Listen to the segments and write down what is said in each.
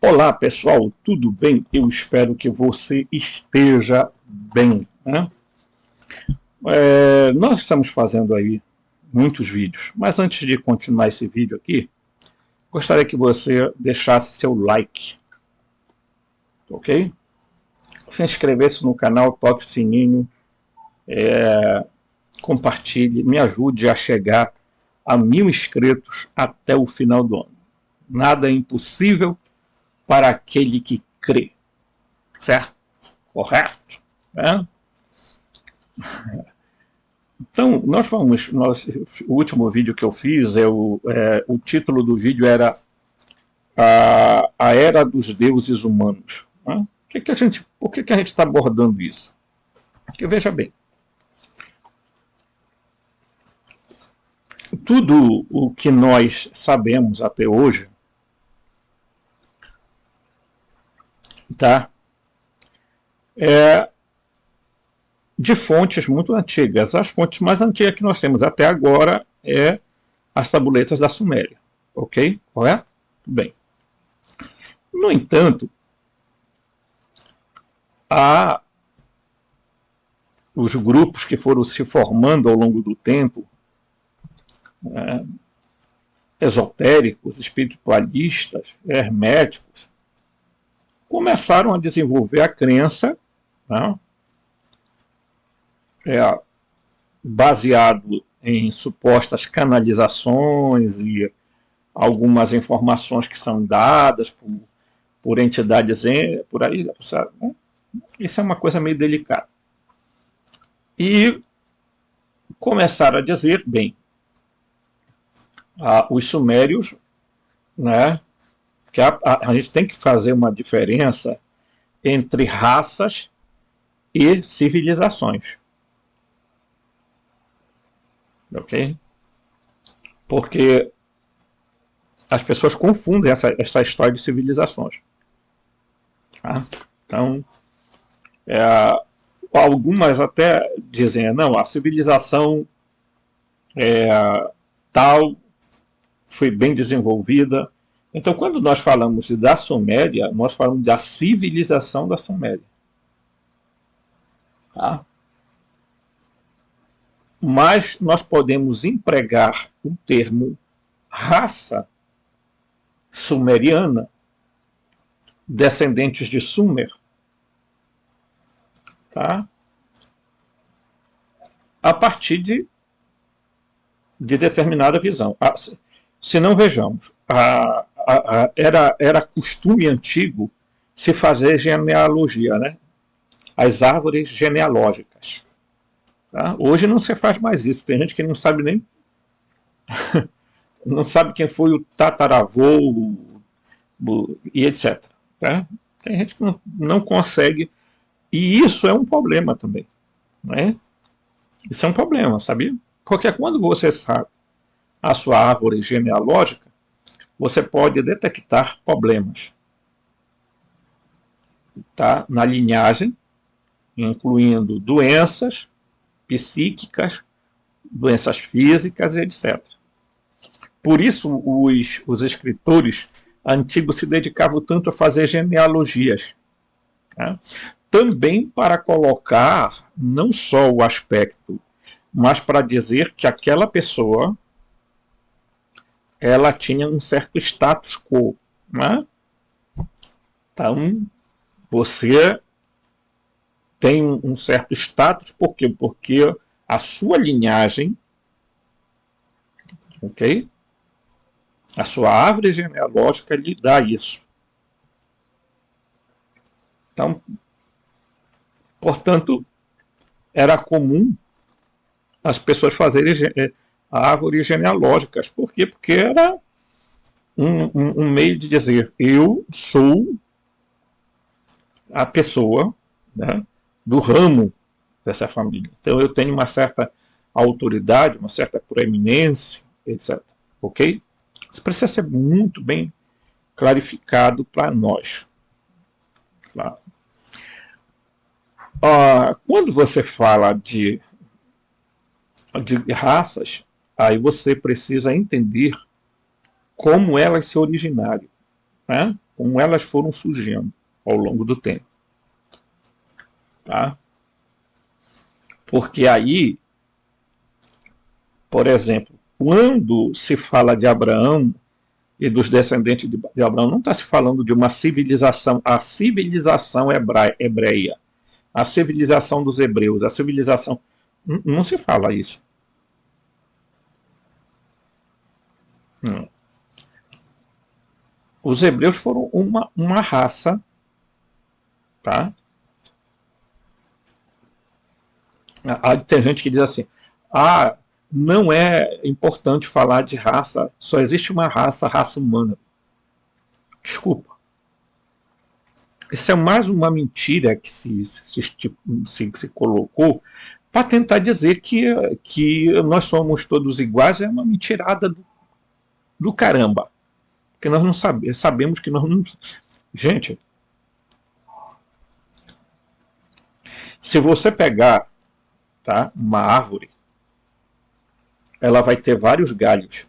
Olá pessoal, tudo bem? Eu espero que você esteja bem, né? Nós estamos fazendo aí muitos vídeos, mas antes de continuar esse vídeo aqui, gostaria que você deixasse seu like, ok? Se inscrevesse no canal, toque o sininho, compartilhe, me ajude a chegar a 1000 inscritos até o final do ano. Nada é impossível para aquele que crê, certo? Correto? Né? Então, o último vídeo que eu fiz, o título do vídeo era a Era dos Deuses Humanos. Né? Por que a gente está abordando isso? Porque, veja bem, tudo o que nós sabemos até hoje, tá? De fontes muito antigas. As fontes mais antigas que nós temos até agora é as tabuletas da Suméria. Ok? Correto? Tudo bem. No entanto, há os grupos que foram se formando ao longo do tempo, esotéricos, espiritualistas, herméticos, começaram a desenvolver a crença, né, baseado em supostas canalizações e algumas informações que são dadas por entidades por aí, sabe, né? Isso é uma coisa meio delicada. E começaram a dizer, bem, os sumérios, né, que a gente tem que fazer uma diferença entre raças e civilizações. Ok? Porque as pessoas confundem essa história de civilizações. Tá? Então, algumas até dizem, não, a civilização tal foi bem desenvolvida. Então, quando nós falamos da Suméria, nós falamos da civilização da Suméria. Tá? Mas nós podemos empregar o termo raça sumeriana, descendentes de Sumer, tá? A partir de determinada visão. Se não, vejamos, era costume antigo se fazer genealogia, né? As árvores genealógicas. Tá? Hoje não se faz mais isso. Tem gente que não sabe nem não sabe quem foi o tataravô e etc. Tá? Tem gente que não consegue, e isso é um problema também, né? Isso é um problema, sabia? Porque quando você sabe a sua árvore genealógica, você pode detectar problemas, tá? Na linhagem, incluindo doenças psíquicas, doenças físicas, etc. Por isso os escritores antigos se dedicavam tanto a fazer genealogias, tá? Também para colocar não só o aspecto, mas para dizer que aquela pessoa ela tinha um certo status quo, né? Então, você tem um certo status, por quê? Porque a sua linhagem, ok? A sua árvore genealógica lhe dá isso. Então, portanto, era comum as pessoas fazerem árvores genealógicas. Por quê? Porque era um meio de dizer, eu sou a pessoa, né, do ramo dessa família. Então eu tenho uma certa autoridade, uma certa proeminência, etc. Ok? Isso precisa ser muito bem clarificado para nós. Claro. Quando você fala de raças, aí você precisa entender como elas se originaram. né, como elas foram surgindo ao longo do tempo. Tá? Porque aí, por exemplo, quando se fala de Abraão e dos descendentes de Abraão, não está se falando de uma civilização, a civilização hebreia, a civilização dos hebreus, a civilização. Não se fala isso. Não. Os hebreus foram uma raça, tá? Tem gente que diz assim, não é importante falar de raça, só existe uma raça, a raça humana. Desculpa. Isso é mais uma mentira que se colocou para tentar dizer que nós somos todos iguais. É uma mentirada do caramba. Porque nós não sabemos que nós não... Gente, se você pegar, tá, uma árvore, ela vai ter vários galhos.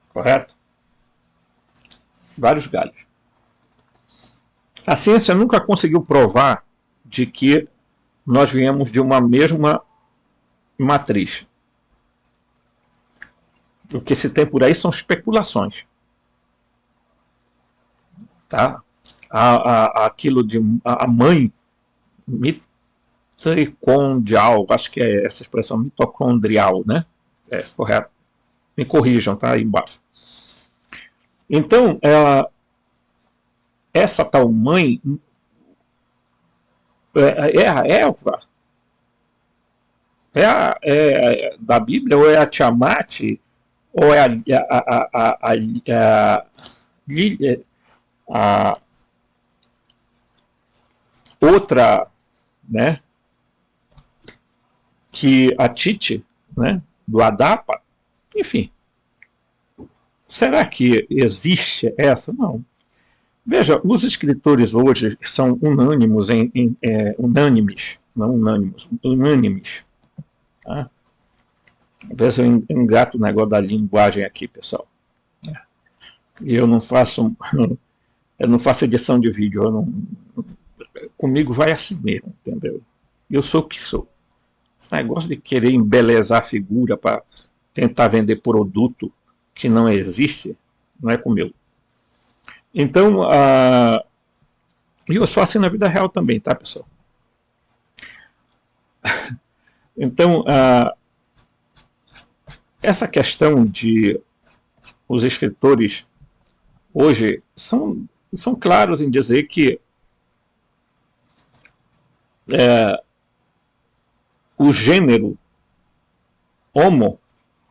Correto? Vários galhos. A ciência nunca conseguiu provar de que nós viemos de uma mesma matriz. O que se tem por aí são especulações. Tá? Aquilo de a mãe mitocondrial, acho que é essa expressão, mitocondrial, né? É, correto. Me corrijam, tá? Aí embaixo. Então, essa tal mãe é a Eva? É da Bíblia? Ou é a Tiamat? Ou é a outra, né, que a Tite, né, do Adapa? Enfim, será que existe essa? Não. Veja, os escritores hoje são unânimes, não unânimes, unânimes. Tá? Às vezes eu engato o negócio da linguagem aqui, pessoal. E eu não faço edição de vídeo, comigo vai assim mesmo, entendeu? Eu sou o que sou. Esse negócio de querer embelezar a figura para tentar vender produto que não existe, não é comigo. Então, eu sou assim na vida real também, tá, pessoal? Então, essa questão de os escritores hoje são claros em dizer que o gênero Homo,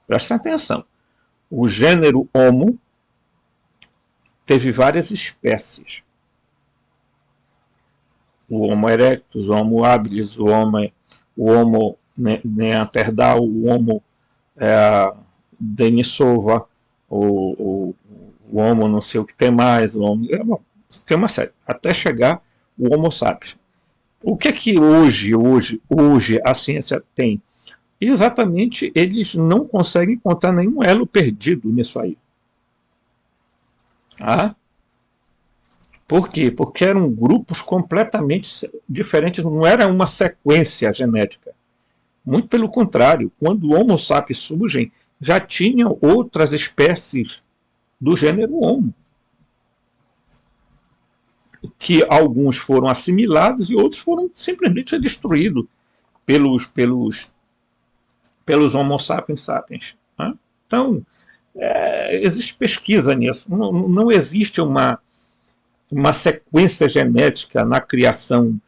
presta atenção, o gênero Homo teve várias espécies. O Homo erectus, o Homo habilis, o Homo neanderthal, o Homo denisova, o Homo não sei o que tem mais, tem uma série, até chegar o Homo sapiens. O que é que hoje a ciência tem? Exatamente, eles não conseguem encontrar nenhum elo perdido nisso aí. Por quê? Porque eram grupos completamente diferentes, não era uma sequência genética. Muito pelo contrário, quando o Homo sapiens surgem, já tinham outras espécies do gênero Homo. Que alguns foram assimilados e outros foram simplesmente destruídos pelos Homo sapiens sapiens. Né? Então, existe pesquisa nisso. Não existe uma sequência genética na criação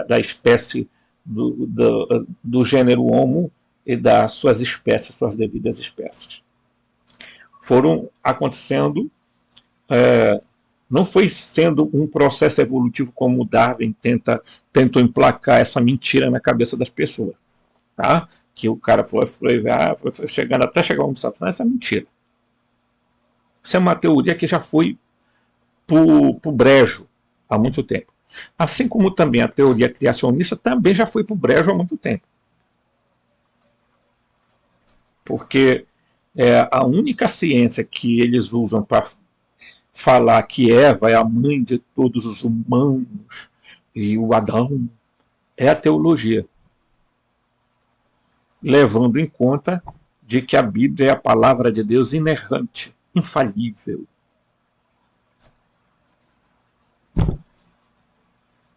da espécie do gênero Homo e das suas espécies, suas devidas espécies. Foram acontecendo, não foi sendo um processo evolutivo como o Darwin tentou emplacar essa mentira na cabeça das pessoas. Tá? Que o cara foi chegando até chegar ao Homo sapiens. Essa é mentira. Isso é uma teoria que já foi pro brejo há muito tempo. Assim como também a teoria criacionista também já foi pro brejo há muito tempo. porque a única ciência que eles usam para falar que Eva é a mãe de todos os humanos e o Adão é a teologia, levando em conta de que a Bíblia é a palavra de Deus inerrante, infalível.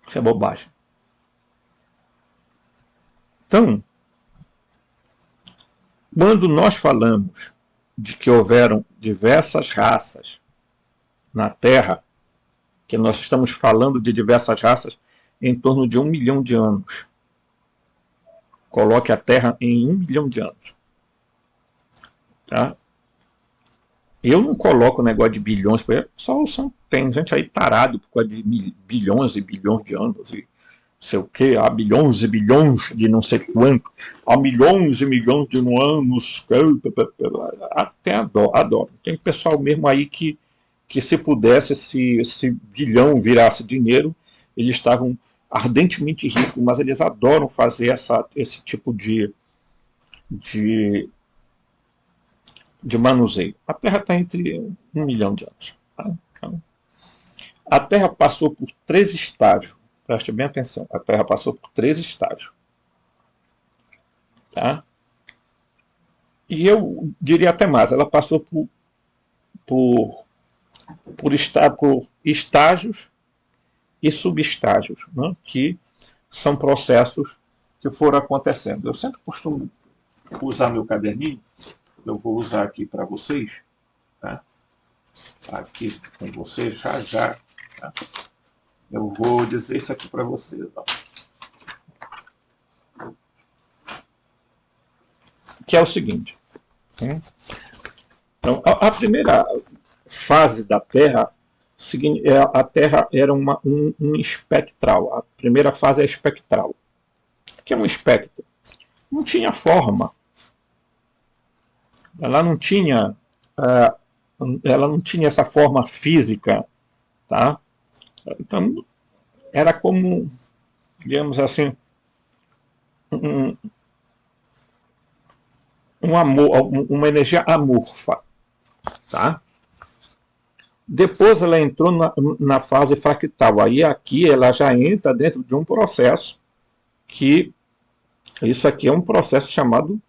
Isso é bobagem. Então, quando nós falamos de que houveram diversas raças na Terra, que nós estamos falando de diversas raças em torno de 1 milhão de anos. Coloque a Terra em 1 milhão de anos. Tá? Eu não coloco o negócio de bilhões, porque tem gente aí tarado por causa de bilhões e bilhões de anos, e sei o que, há bilhões e bilhões de não sei quanto, há milhões e milhões de anos, até adoro. Tem pessoal mesmo aí que se pudesse, se esse bilhão virasse dinheiro, eles estavam ardentemente ricos, mas eles adoram fazer esse tipo de manuseio. A Terra está entre 1 milhão de anos. Tá? Então, a Terra passou por 3 estágios. Preste bem atenção. A Terra passou por 3 estágios. Tá? E eu diria até mais. Ela passou por estágios e subestágios, né? Que são processos que foram acontecendo. Eu sempre costumo usar meu caderninho. Eu vou usar aqui para vocês, tá? Aqui com vocês já. Tá? Eu vou dizer isso aqui para vocês. Ó. Que é o seguinte. Então, a primeira fase da Terra, a Terra era um espectral. A primeira fase é espectral. O que é um espectro? Não tinha forma. Ela não tinha essa forma física, tá? Então era como, digamos assim, uma energia amorfa, tá? Depois ela entrou na fase fractal. Aí aqui ela já entra dentro de um processo que isso aqui é um processo chamado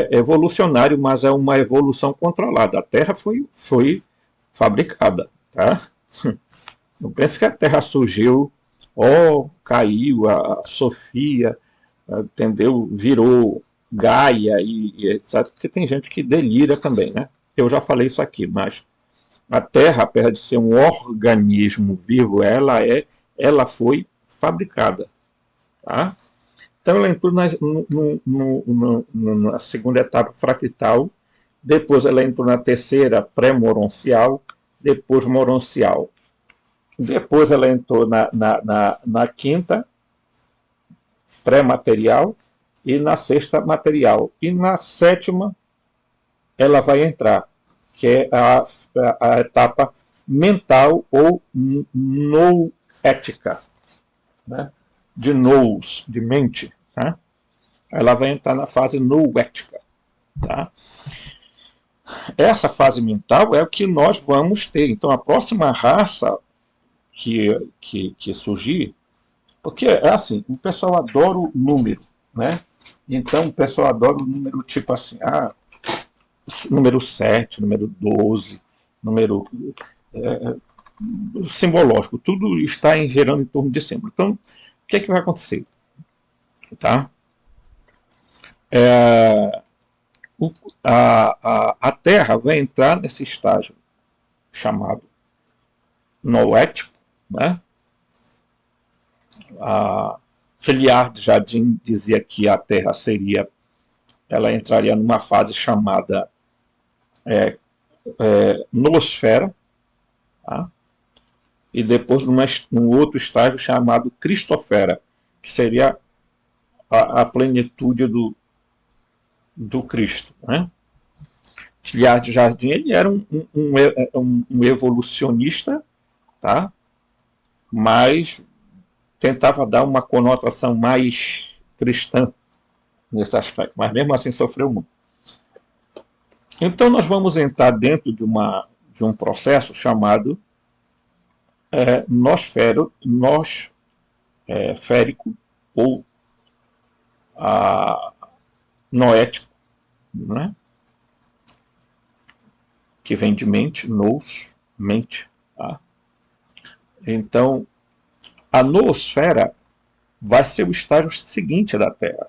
evolucionário, mas é uma evolução controlada. A Terra foi fabricada, tá? Não pense que a Terra surgiu, caiu, a Sofia, entendeu? Virou Gaia e etc. Porque tem gente que delira também, né? Eu já falei isso aqui, mas a Terra, apesar de ser um organismo vivo, ela foi fabricada, tá? Então ela entrou na segunda etapa fractal, depois ela entrou na terceira pré-moroncial, depois moroncial. Depois ela entrou na quinta pré-material e na sexta material. E na sétima ela vai entrar, que é a etapa mental ou noética, né? De nous, de mente, tá? Ela vai entrar na fase noética, tá? Essa fase mental é o que nós vamos ter. Então, a próxima raça que surgir, porque é assim, o pessoal adora o número, né? Então, o pessoal adora o número tipo assim, número 7, número 12, número simbológico, tudo está gerando em torno de símbolo. Então, o que vai acontecer? Tá? A Terra vai entrar nesse estágio chamado noético, né? A Teilhard de Chardin dizia que a Terra ela entraria numa fase chamada noosfera, tá? E depois num outro estágio chamado cristosfera, que seria a plenitude do Cristo, né? Teilhard de Chardin ele era um evolucionista, tá? Mas tentava dar uma conotação mais cristã nesse aspecto, mas mesmo assim sofreu muito. Então nós vamos entrar dentro de um processo chamado nosférico ou noético, né? Que vem de mente, nous, mente. Tá? Então, a noosfera vai ser o estágio seguinte da Terra.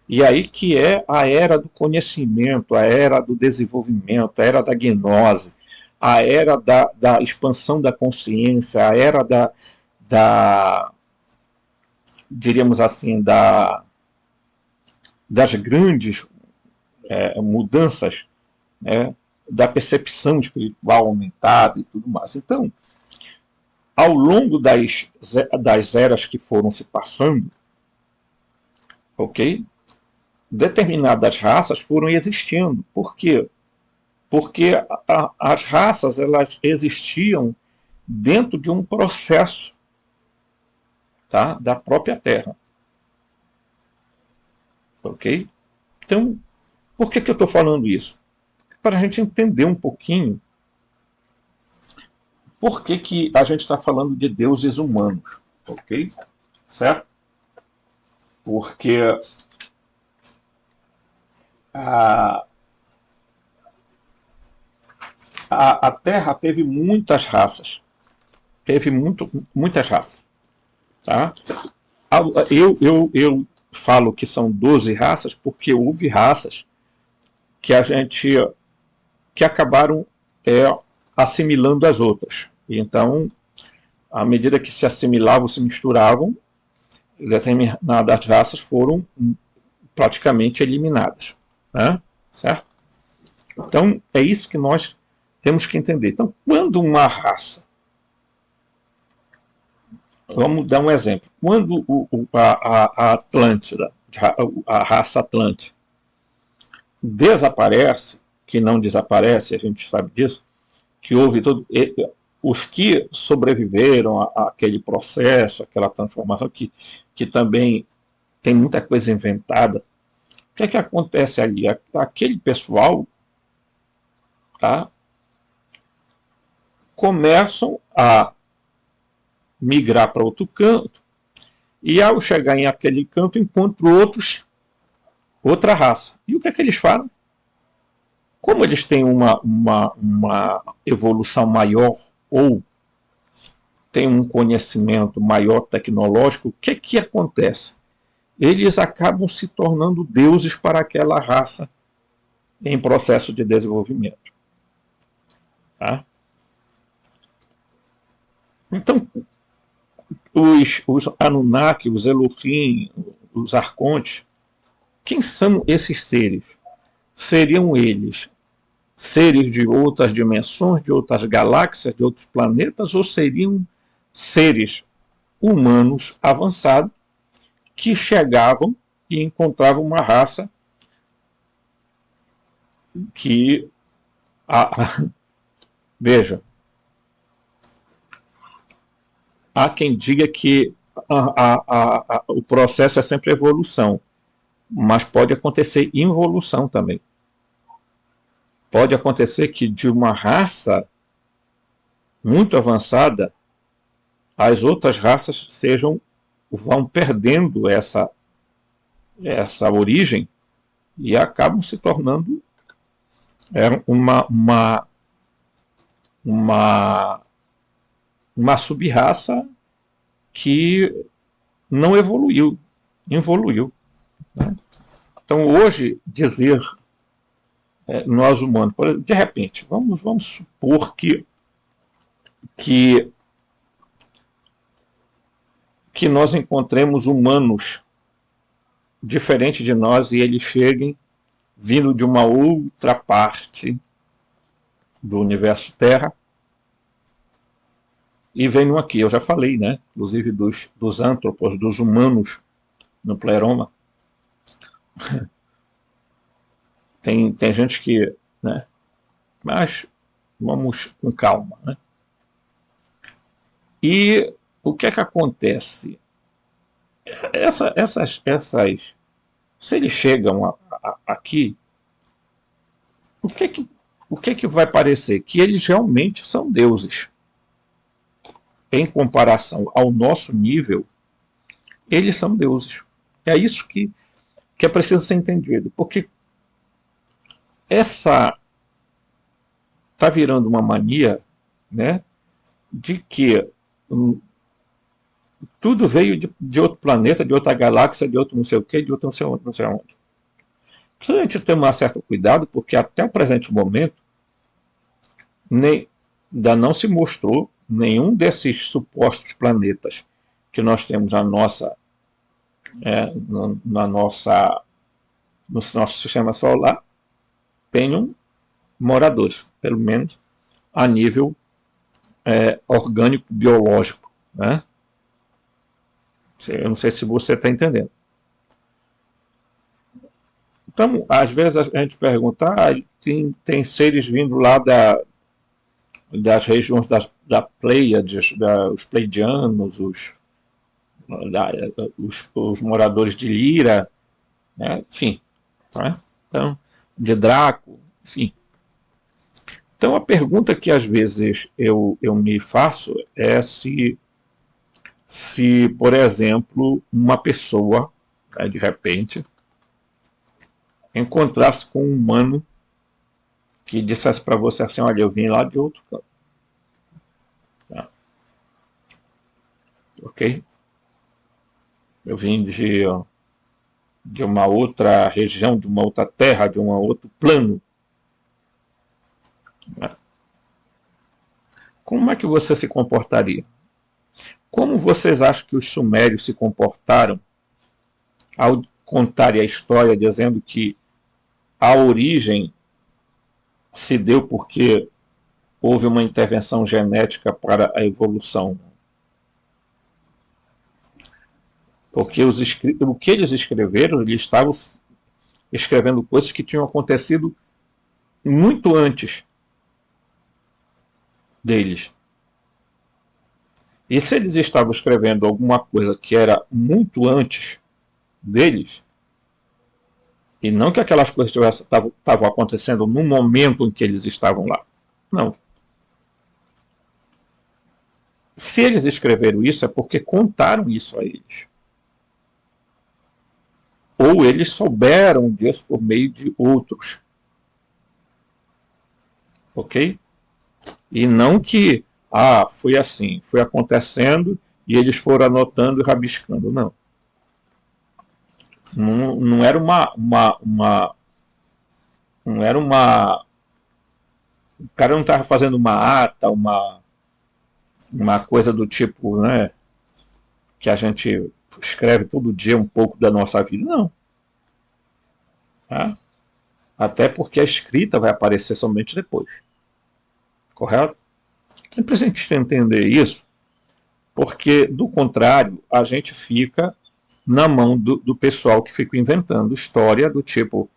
E aí que é a era do conhecimento, a era do desenvolvimento, a era da gnose, a era da expansão da consciência, a era diríamos assim, das grandes mudanças, né, da percepção espiritual aumentada e tudo mais. Então, ao longo das eras que foram se passando, ok? Determinadas raças foram existindo. Por quê? Porque as raças elas existiam dentro de um processo, tá, da própria Terra. Ok? Então, por que eu estou falando isso? Para a gente entender um pouquinho por que a gente está falando de deuses humanos. Ok? Certo? Porque a Terra teve muitas raças. Teve muitas raças. Tá? Eu falo que são 12 raças porque houve raças que acabaram assimilando as outras. Então, à medida que se assimilavam, se misturavam, determinadas raças foram praticamente eliminadas. Né? Certo? Então, é isso que nós temos que entender. Então, quando uma raça... Vamos dar um exemplo. Quando a Atlântida, a raça Atlântica, desaparece, que não desaparece, a gente sabe disso, que houve os que sobreviveram àquele processo, aquela transformação, que também tem muita coisa inventada. O que é que acontece ali? Aquele pessoal, tá, começam a migrar para outro canto, e ao chegar em aquele canto encontram outra raça. E o que é que eles fazem? Como eles têm uma evolução maior ou têm um conhecimento maior tecnológico, o que acontece? Eles acabam se tornando deuses para aquela raça em processo de desenvolvimento. Tá? Então, os Anunnaki, os Elohim, os Arcontes, quem são esses seres? Seriam eles seres de outras dimensões, de outras galáxias, de outros planetas, ou seriam seres humanos avançados que chegavam e encontravam uma raça que... veja, há quem diga que o processo é sempre evolução, mas pode acontecer involução também. Pode acontecer que de uma raça muito avançada, as outras raças vão perdendo essa origem e acabam se tornando uma sub-raça que não evoluiu, involuiu. Né? Então, hoje, dizer nós humanos, de repente, vamos supor que nós encontremos humanos diferentes de nós e eles cheguem vindo de uma outra parte do universo Terra e venham aqui. Eu já falei, né? Inclusive dos antropos, dos humanos no Pleroma. Tem gente que... Né? Mas vamos com calma. Né? E o que é que acontece? Essas Se eles chegam aqui, o que que vai parecer? Que eles realmente são deuses. Em comparação ao nosso nível, eles são deuses. É isso que é preciso ser entendido. Porque essa está virando uma mania, né, de que tudo veio de outro planeta, de outra galáxia, de outro não sei o que, de outro não sei onde. Precisa a gente ter um certo cuidado, porque até o presente momento ainda não se mostrou nenhum desses supostos planetas que nós temos no nosso sistema solar tenham moradores, pelo menos a nível orgânico biológico, né? Eu não sei se você está entendendo. Então, às vezes a gente pergunta, tem seres vindo lá das regiões da Pleiades, os pleidianos, os moradores de Lira, né? Enfim, né? Então, de Draco, enfim. Então a pergunta que às vezes eu me faço é se por exemplo, uma pessoa, né, de repente, encontrasse com um humano que dissesse para você assim, olha, eu vim lá de outro canto. Tá? Ok? Eu vim de uma outra região, de uma outra terra, de um outro plano. Como é que você se comportaria? Como vocês acham que os sumérios se comportaram ao contarem a história dizendo que a origem se deu porque houve uma intervenção genética para a evolução? Porque o que eles escreveram, eles estavam escrevendo coisas que tinham acontecido muito antes deles. E se eles estavam escrevendo alguma coisa que era muito antes deles, e não que aquelas coisas estavam acontecendo no momento em que eles estavam lá. Não. Se eles escreveram isso, é porque contaram isso a eles. Ou eles souberam disso por meio de outros. Ok? E não que, foi assim, foi acontecendo e eles foram anotando e rabiscando. Não. Não era não era uma. O cara não estava fazendo uma ata, uma coisa do tipo, né, que a gente escreve todo dia um pouco da nossa vida. Não. Tá? Até porque a escrita vai aparecer somente depois. Correto? Então, para a gente entender isso, porque, do contrário, a gente fica na mão do pessoal que fica inventando história do tipo,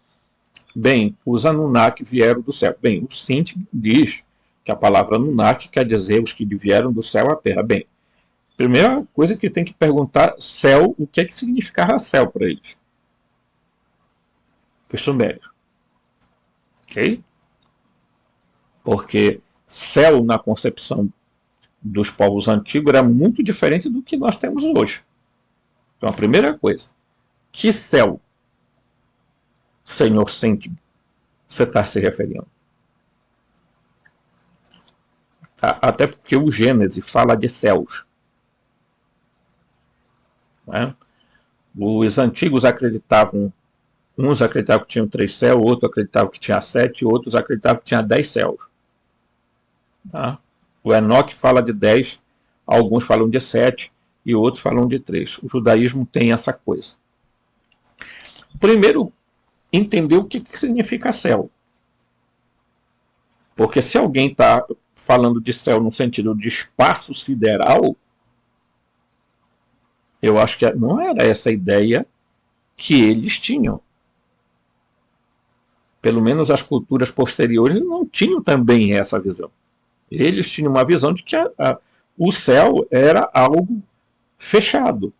bem, os Anunnaki vieram do céu. Bem, o Sinti diz que a palavra Anunnaki quer dizer os que vieram do céu à terra. Bem, primeira coisa que tem que perguntar, céu, o que significava céu para eles? Para os sumérios. Ok? Porque céu, na concepção dos povos antigos, era muito diferente do que nós temos hoje. Então, a primeira coisa, que céu, Senhor Senki, você está se referindo? Até porque o Gênesis fala de céus. Né? Os antigos acreditavam, uns acreditavam que tinham 3 céus, outros acreditavam que tinha 7, outros acreditavam que tinha 10 céus. Tá? O Enoque fala de 10, alguns falam de 7 e outros falam de 3. O judaísmo tem essa coisa. Primeiro, entender o que significa céu. Porque se alguém está falando de céu no sentido de espaço sideral, eu acho que não era essa a ideia que eles tinham. Pelo menos as culturas posteriores não tinham também essa visão. Eles tinham uma visão de que o céu era algo fechado.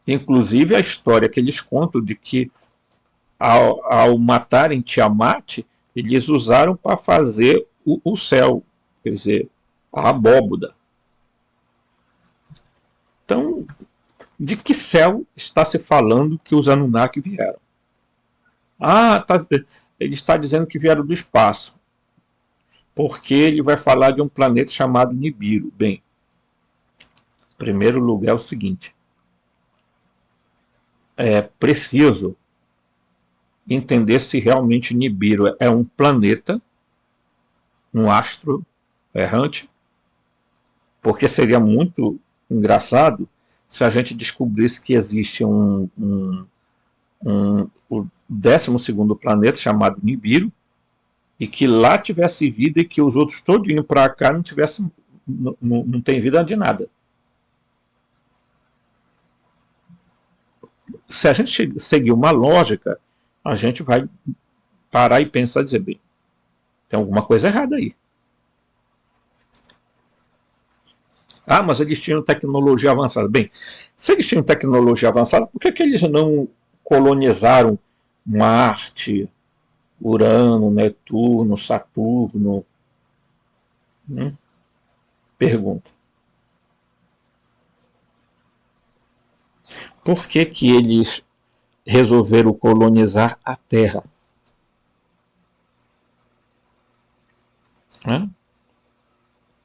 Inclusive a história que eles contam de que ao matarem Tiamat, eles usaram para fazer o céu, quer dizer, a abóboda. Então, de que céu está se falando que os Anunnaki vieram? Ele está dizendo que vieram do espaço, porque ele vai falar de um planeta chamado Nibiru. Bem, em primeiro lugar é o seguinte, é preciso entender se realmente Nibiru é um planeta, um astro errante, porque seria muito engraçado se a gente descobrisse que existe o 12º planeta chamado Nibiru e que lá tivesse vida e que os outros todos indo para cá não tivesse, não tem vida de nada. Se a gente seguir uma lógica, a gente vai parar e pensar e dizer, bem, tem alguma coisa errada aí. Ah, mas eles tinham tecnologia avançada. Bem, se eles tinham tecnologia avançada, por que eles não colonizaram Marte, Urano, Netuno, Saturno? Pergunta. Por que eles resolveram colonizar a Terra?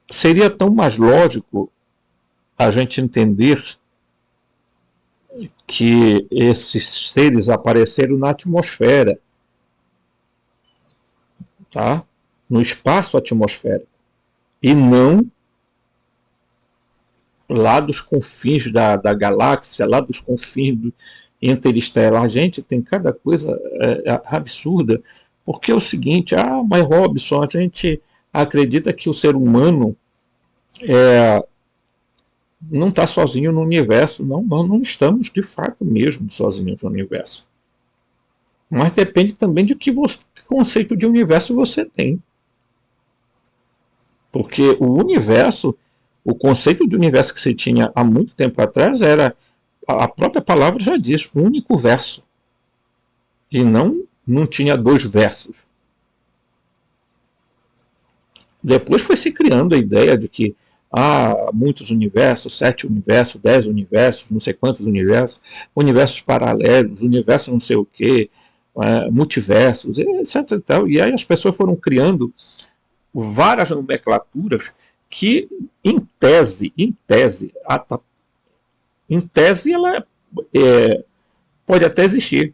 Seria tão mais lógico a gente entender que esses seres apareceram na atmosfera, tá? No espaço atmosférico, e não lá dos confins da galáxia, lá dos confins do interestelar. Gente, tem cada coisa absurda, porque é o seguinte, mas Robson, a gente acredita que o ser humano não está sozinho no universo. Não, nós não estamos de fato mesmo sozinhos no universo. Mas depende também de que conceito de universo você tem. Porque o universo, o conceito de universo que se tinha há muito tempo atrás era, a própria palavra já diz, um único verso. E não tinha dois versos. Depois foi se criando a ideia de que há muitos universos, 7 universos, 10 universos, não sei quantos universos, universos paralelos, universo não sei o quê, multiversos, etc. E tal. E aí as pessoas foram criando várias nomenclaturas que, em tese, ela pode até existir,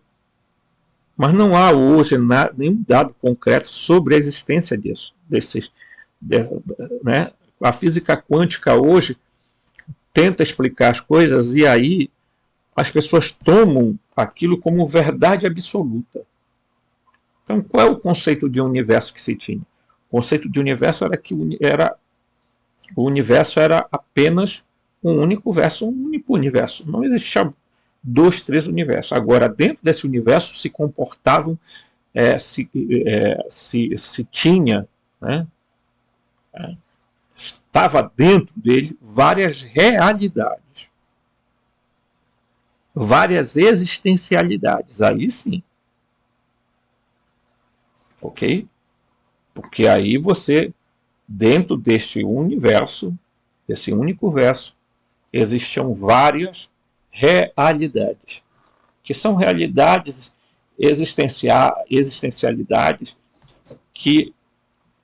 mas não há hoje nenhum dado concreto sobre a existência desses, né? A física quântica hoje tenta explicar as coisas e aí as pessoas tomam aquilo como verdade absoluta. Então, qual é o conceito de universo que se tinha? O conceito de universo era que o universo era apenas um único verso, um único universo. Não existia 2, 3 universos. Agora, dentro desse universo se comportavam, se tinha, né, estava dentro dele várias realidades, várias existencialidades. Aí sim. Ok? Porque aí você, dentro deste universo, desse único verso, existiam várias realidades, que são realidades existencialidades que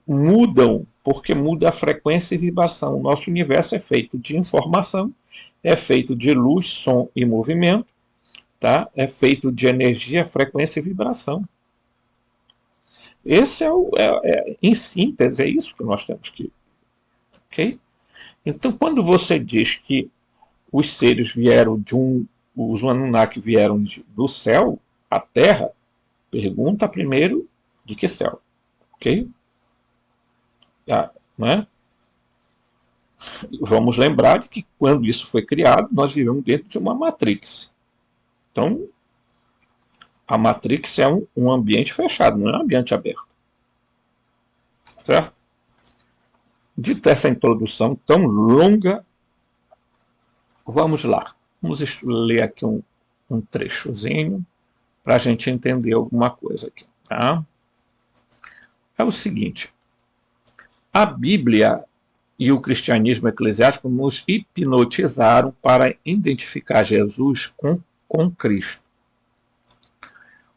mudam, porque muda a frequência e vibração. O nosso universo é feito de informação, é feito de luz, som e movimento, tá? É feito de energia, frequência e vibração. Esse em síntese, é isso que nós temos que... Ok? Então, quando você diz que os seres vieram os Anunnaki vieram do céu à Terra, pergunta primeiro de que céu, ok? Né? Vamos lembrar de que quando isso foi criado, nós vivemos dentro de uma Matrix. Então, a Matrix é um ambiente fechado, não é um ambiente aberto. Certo? Dita essa introdução tão longa, vamos lá. Vamos ler aqui um trechozinho para a gente entender alguma coisa aqui. Tá? É o seguinte, a Bíblia e o cristianismo eclesiástico nos hipnotizaram para identificar Jesus com Cristo,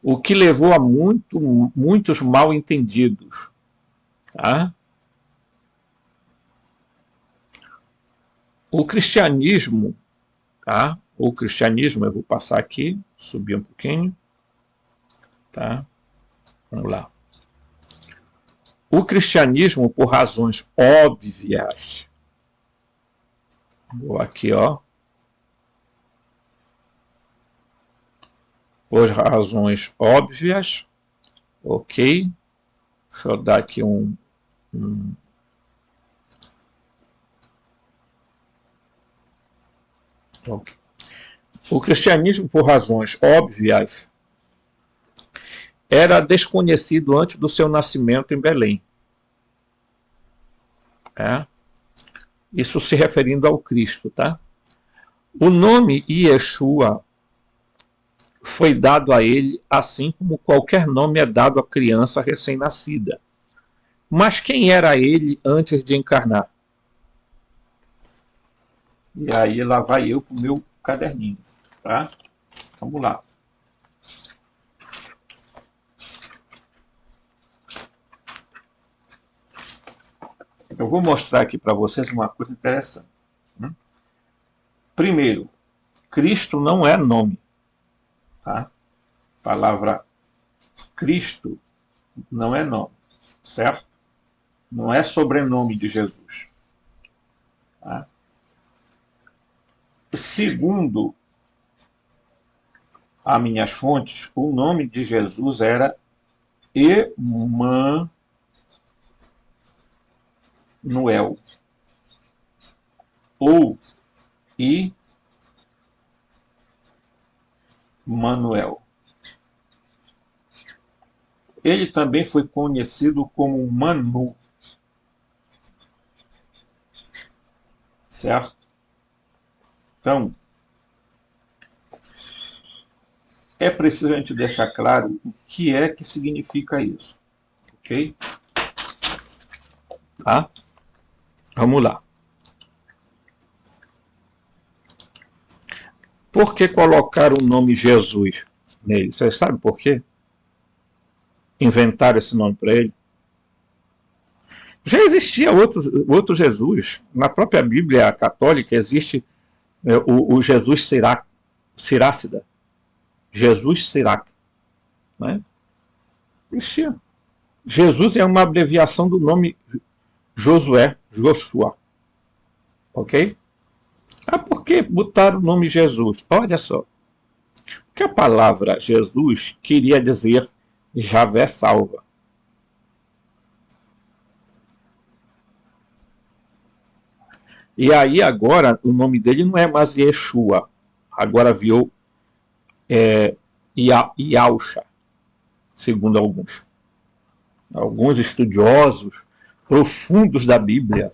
o que levou a muitos mal entendidos. Tá? O cristianismo, tá? O cristianismo, eu vou passar aqui, subir um pouquinho, tá? Vamos lá. O cristianismo, por razões óbvias, vou aqui, ó, por razões óbvias, ok, deixa eu dar aqui okay. O cristianismo, por razões óbvias, era desconhecido antes do seu nascimento em Belém. É? Isso se referindo ao Cristo, tá? O nome Yeshua foi dado a ele assim como qualquer nome é dado à criança recém-nascida. Mas quem era ele antes de encarnar? E aí lá vai eu com o meu caderninho, tá? Vamos lá. Eu vou mostrar aqui para vocês uma coisa interessante. Primeiro, Cristo não é nome. Tá? A palavra Cristo não é nome, certo? Não é sobrenome de Jesus. Tá? Segundo as minhas fontes, o nome de Jesus era Emanuel. Ou Immanuel. Ele também foi conhecido como Manu. Certo? Então, é preciso a gente deixar claro o que é que significa isso. Ok? Tá? Vamos lá. Por que colocar o nome Jesus nele? Vocês sabem por quê? Inventaram esse nome para ele? Já existia outro Jesus. Na própria Bíblia católica existe o Jesus Sirácida. Jesus Sirac. Né? Existia. Jesus é uma abreviação do nome Josué, Joshua. Ok? Ah, por que botaram o nome Jesus? Olha só. Porque a palavra Jesus queria dizer Javé salva. E aí agora o nome dele não é mais Yeshua. Agora virou Yausha, segundo alguns. Alguns estudiosos profundos da Bíblia,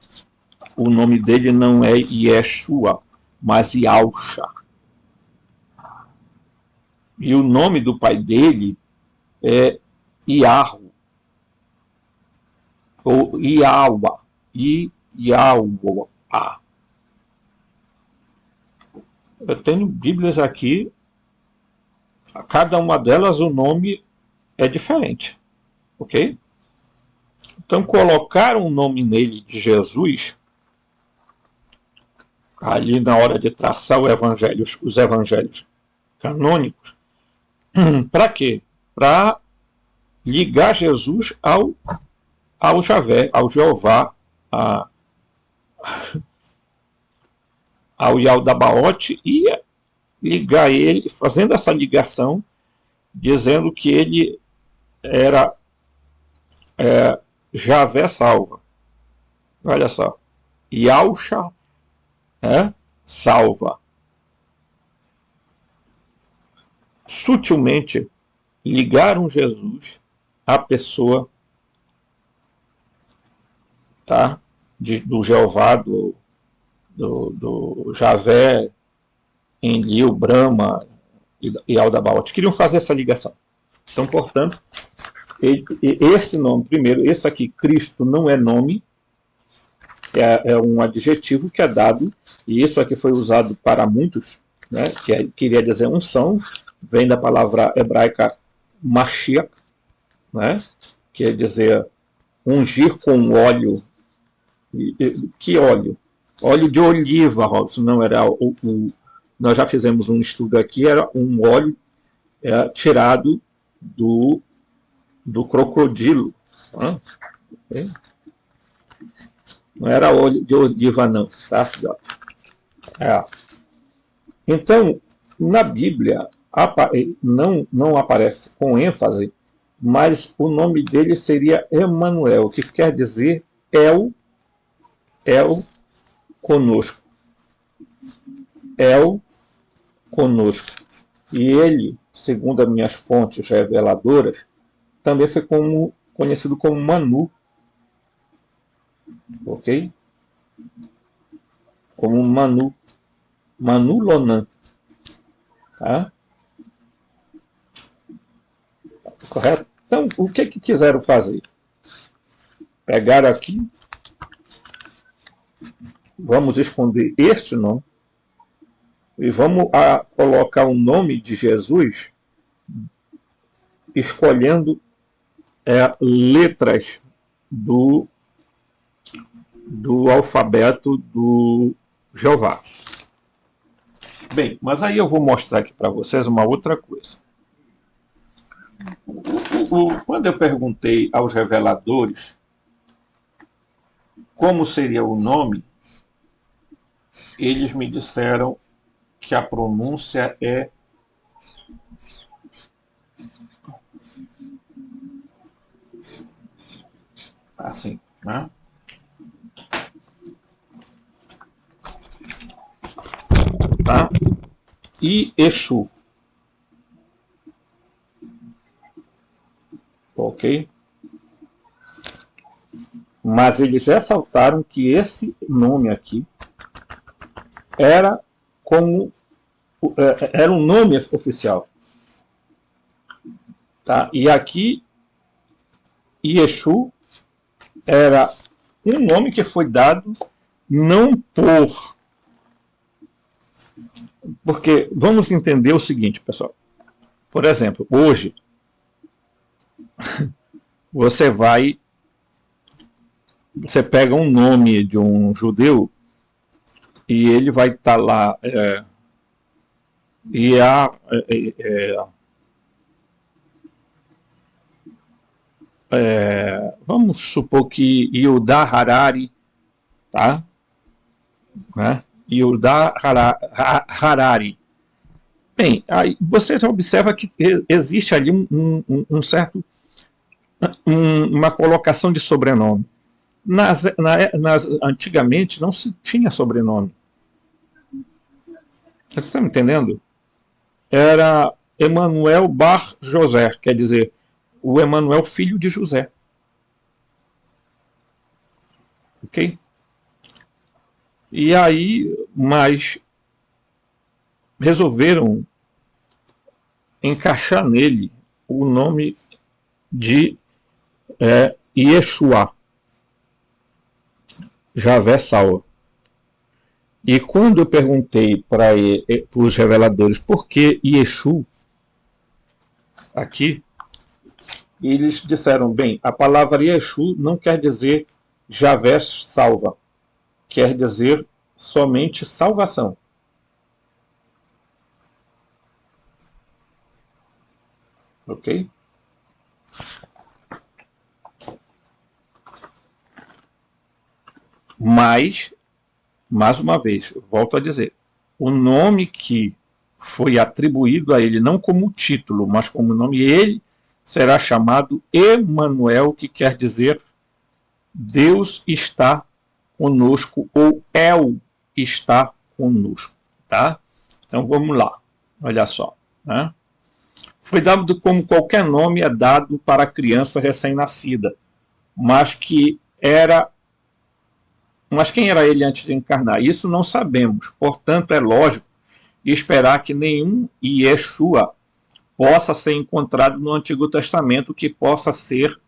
o nome dele não é Yeshua, mas Yausha. E o nome do pai dele é Iahu, ou Iawa, Iawa. Eu tenho Bíblias aqui, a cada uma delas o nome é diferente, ok? Então colocaram um nome nele de Jesus, ali na hora de traçar os evangelhos canônicos, para quê? Para ligar Jesus ao Javé, ao Jeová, ao Yaldabaote, e ligar ele, fazendo essa ligação, dizendo que ele era Javé salva. Olha só. Yausha salva. Sutilmente ligaram Jesus à pessoa, tá? Do Jeová, do Javé, Enlil, Brahma e Aldabaoth queriam fazer essa ligação. Então, portanto, esse nome, primeiro, esse aqui, Cristo, não é nome, é um adjetivo que é dado, e isso aqui foi usado para muitos, né, que queria dizer unção, vem da palavra hebraica Mashiach, né, quer dizer ungir com óleo. Que óleo? Óleo de oliva, Robson, não era nós já fizemos um estudo aqui, era um óleo tirado do crocodilo. Né? Não era óleo de oliva, não. Tá? Então, na Bíblia, não aparece com ênfase, mas o nome dele seria Emanuel, que quer dizer El conosco. El conosco. E ele, segundo as minhas fontes reveladoras, também foi conhecido como Manu. Ok? Como Manu. Manu Lonan. Tá? Correto? Então, o que quiseram fazer? Pegaram aqui, vamos esconder este nome, e vamos colocar o nome de Jesus escolhendo letras do alfabeto do Jeová. Bem, mas aí eu vou mostrar aqui para vocês uma outra coisa. Quando eu perguntei aos reveladores como seria o nome, eles me disseram que a pronúncia é assim, né? Tá? E Exu. Ok? Mas eles ressaltaram que esse nome aqui era um nome oficial. Tá? E aqui, Yeshu era um nome que foi dado não porque vamos entender o seguinte, pessoal. Por exemplo, hoje você pega um nome de um judeu e ele vai estar lá vamos supor que Yudah Harari, tá? Né? Yudah Harari. Bem, aí você já observa que existe ali uma colocação de sobrenome. Antigamente não se tinha sobrenome. Você está me entendendo? Era Emanuel Bar José, quer dizer, o Emanuel filho de José. Ok? E aí, mas resolveram encaixar nele o nome de Yeshua, Javé Saul. E quando eu perguntei para os reveladores por que Yeshu aqui, eles disseram, bem, a palavra Yeshu não quer dizer Javé salva, quer dizer somente salvação. Ok? Mas, mais uma vez, volto a dizer, o nome que foi atribuído a ele, não como título, mas como nome, ele será chamado Emanuel, que quer dizer Deus está conosco, ou El está conosco. Tá? Então vamos lá, olha só. Né? Foi dado como qualquer nome é dado para a criança recém-nascida, mas quem era ele antes de encarnar? Isso não sabemos. Portanto, é lógico e esperar que nenhum Yeshua possa ser encontrado no Antigo Testamento que possa ser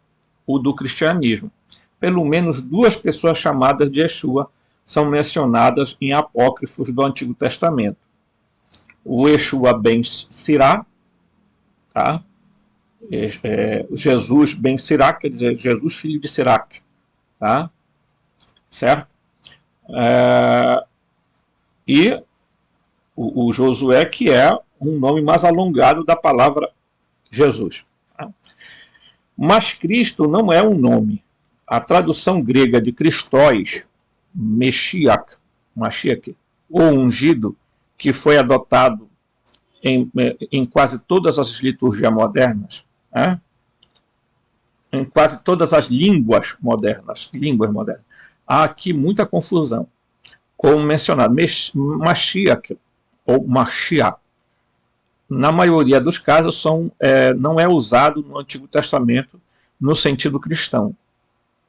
o do cristianismo. Pelo menos duas pessoas chamadas de Yeshua são mencionadas em apócrifos do Antigo Testamento. O Yeshua ben Sirá, tá? Jesus ben Sirac, quer dizer, Jesus filho de Sirac, tá? Certo? E o Josué, que é um nome mais alongado da palavra Jesus. Tá? Mas Cristo não é um nome. A tradução grega de Christos, Meshiach, ou ungido, que foi adotado em quase todas as liturgias modernas, né? Em quase todas as línguas modernas, há aqui muita confusão. Como mencionado, Mashiach ou Mashiach, na maioria dos casos, não é usado no Antigo Testamento no sentido cristão.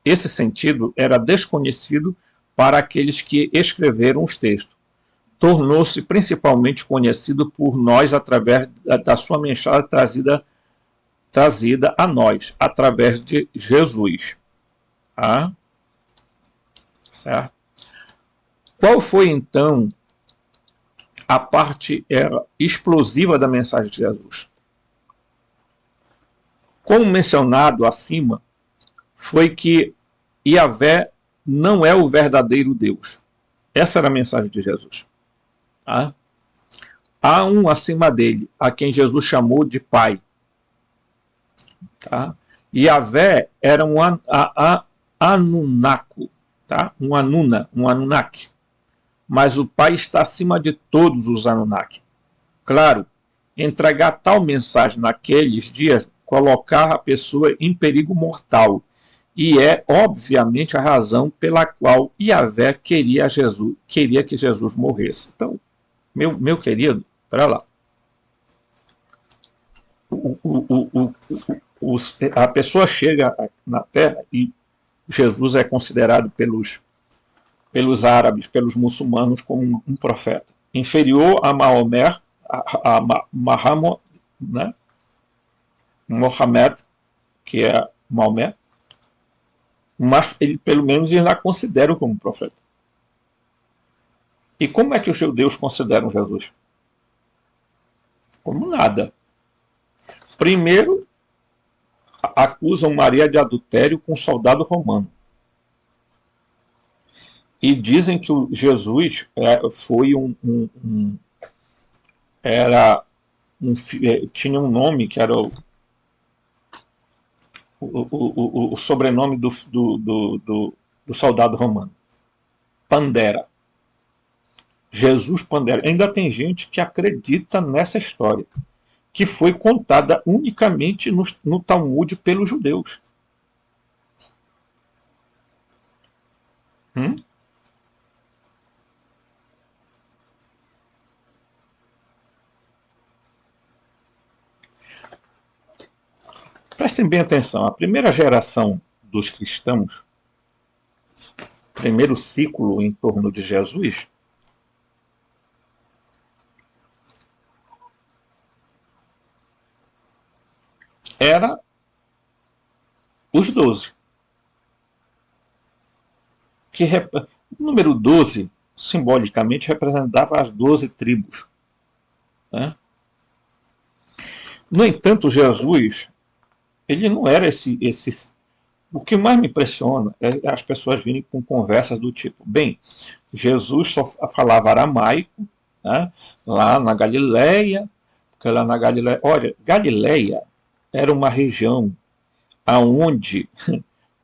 Esse sentido era desconhecido para aqueles que escreveram os textos. Tornou-se principalmente conhecido por nós através da sua mensagem trazida a nós, através de Jesus. Tá? Certo? Qual foi, então, a parte explosiva da mensagem de Jesus? Como mencionado acima, foi que Yahvé não é o verdadeiro Deus. Essa era a mensagem de Jesus. Tá? Há um acima dele, a quem Jesus chamou de Pai. Tá? Yahvé era um Anunnaki, tá? um Anunnaki. Mas o Pai está acima de todos os Anunnaki. Claro, entregar tal mensagem naqueles dias colocar a pessoa em perigo mortal. E é, obviamente, a razão pela qual Yahvé queria que Jesus morresse. Então, meu querido, para lá. A pessoa chega na Terra e Jesus é considerado pelos árabes, pelos muçulmanos, como um profeta. Inferior a Maomé, a Muhammad, né? Mohammed, que é Maomé, mas ele, pelo menos, eles lá consideram como profeta. E como é que os judeus consideram Jesus? Como nada. Primeiro, acusam Maria de adultério com um soldado romano. E dizem que o Jesus foi tinha um nome que era o sobrenome do soldado romano. Pandera. Jesus Pandera. Ainda tem gente que acredita nessa história, que foi contada unicamente no Talmud pelos judeus. Prestem bem atenção, a primeira geração dos cristãos, primeiro ciclo em torno de Jesus, era os 12. O número 12, simbolicamente, representava as 12 tribos. Né? No entanto, Jesus, ele não era esse. O que mais me impressiona é as pessoas virem com conversas do tipo: bem, Jesus só falava aramaico, né, lá na Galileia, porque lá na Galileia. Olha, Galileia era uma região onde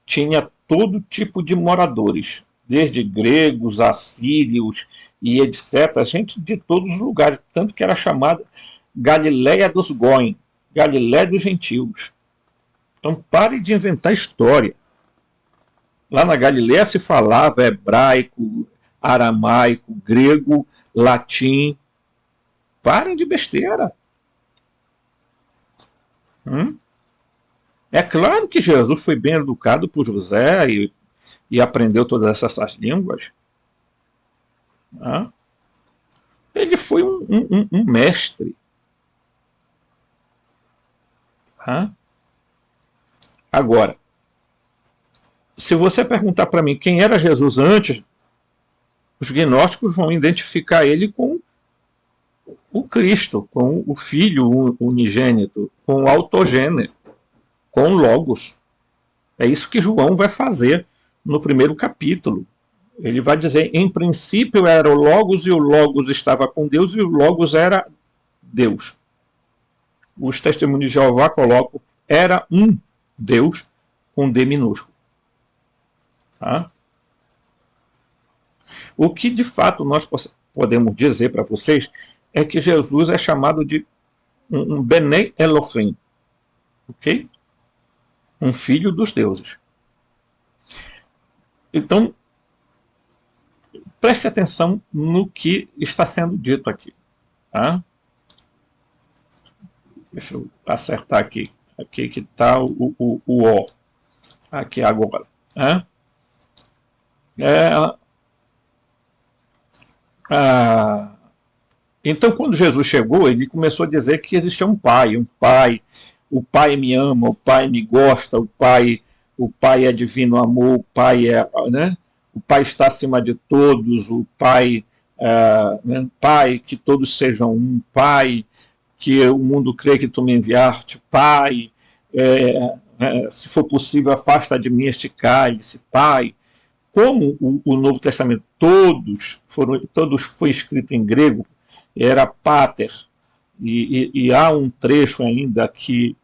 tinha todo tipo de moradores, desde gregos, assírios e etc. Gente de todos os lugares, tanto que era chamada Galileia dos Goim, Galileia dos Gentios. Então pare de inventar história. Lá na Galileia se falava hebraico, aramaico, grego, latim. Parem de besteira. É claro que Jesus foi bem educado por José e aprendeu todas essas línguas. Ele foi um mestre. Tá? Agora, se você perguntar para mim quem era Jesus antes, os gnósticos vão identificar ele com o Cristo, com o Filho unigênito, com o autogênero, com o Logos. É isso que João vai fazer no primeiro capítulo. Ele vai dizer, em princípio era o Logos, e o Logos estava com Deus, e o Logos era Deus. Os testemunhos de Jeová colocam, era um Deus com D minúsculo. Tá? O que de fato nós podemos dizer para vocês é que Jesus é chamado de um Benei Elohim, ok? Um filho dos deuses. Então, preste atenção no que está sendo dito aqui. Tá? Deixa eu acertar aqui. Aqui que está o O. Aqui agora. Tá? Então, quando Jesus chegou, ele começou a dizer que existia um pai, o pai me ama, o pai me gosta, o pai é divino amor, o pai é, né? O pai está acima de todos, o pai, né? Pai, que todos sejam um, pai, que o mundo crê que tu me enviaste, pai, se for possível, afasta de mim este cálice, pai. Como o Novo Testamento todos foi escrito em grego, era pater, e há um trecho ainda que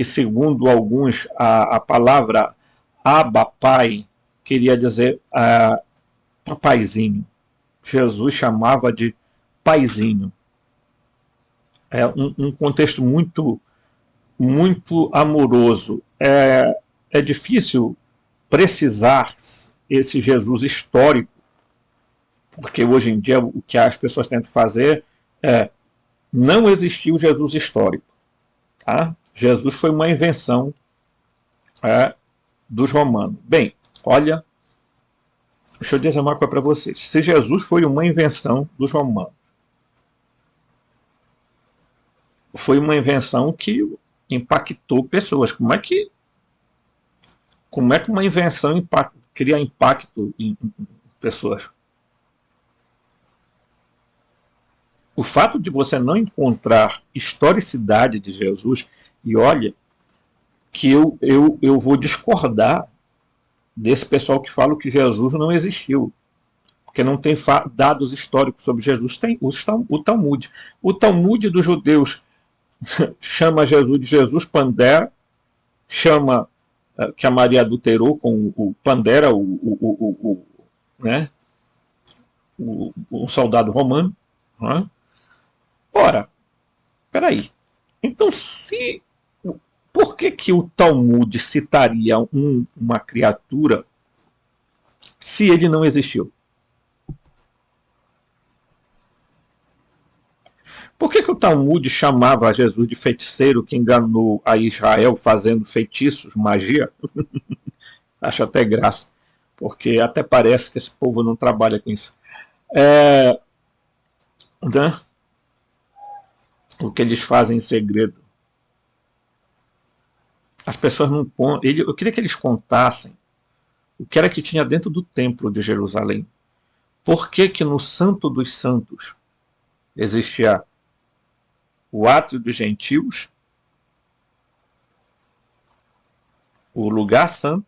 segundo alguns, a palavra Abba, pai, queria dizer papaizinho. Jesus chamava de paizinho. É um contexto muito amoroso. É difícil precisar esse Jesus histórico, porque hoje em dia o que as pessoas tentam fazer é não existiu Jesus histórico. Tá? Jesus foi uma invenção dos romanos. Bem, olha, deixa eu dizer uma coisa para vocês. Se Jesus foi uma invenção dos romanos, foi uma invenção que impactou pessoas. Como é que uma invenção cria impacto em pessoas? O fato de você não encontrar historicidade de Jesus, e olha que eu vou discordar desse pessoal que fala que Jesus não existiu, porque não tem dados históricos sobre Jesus. Tem o Talmud. O Talmud dos judeus chama Jesus de Jesus Pandera, chama que a Maria adulterou com o Pandera, né, um soldado romano. Né? Ora, peraí. Então, por que o Talmud citaria uma criatura se ele não existiu? Por que o Talmud chamava Jesus de feiticeiro que enganou a Israel fazendo feitiços, magia? Acho até graça, porque até parece que esse povo não trabalha com isso. Né? O que eles fazem em segredo. As pessoas não contam. Eu queria que eles contassem o que era que tinha dentro do templo de Jerusalém. Por que no Santo dos Santos existia o átrio dos gentios, o lugar santo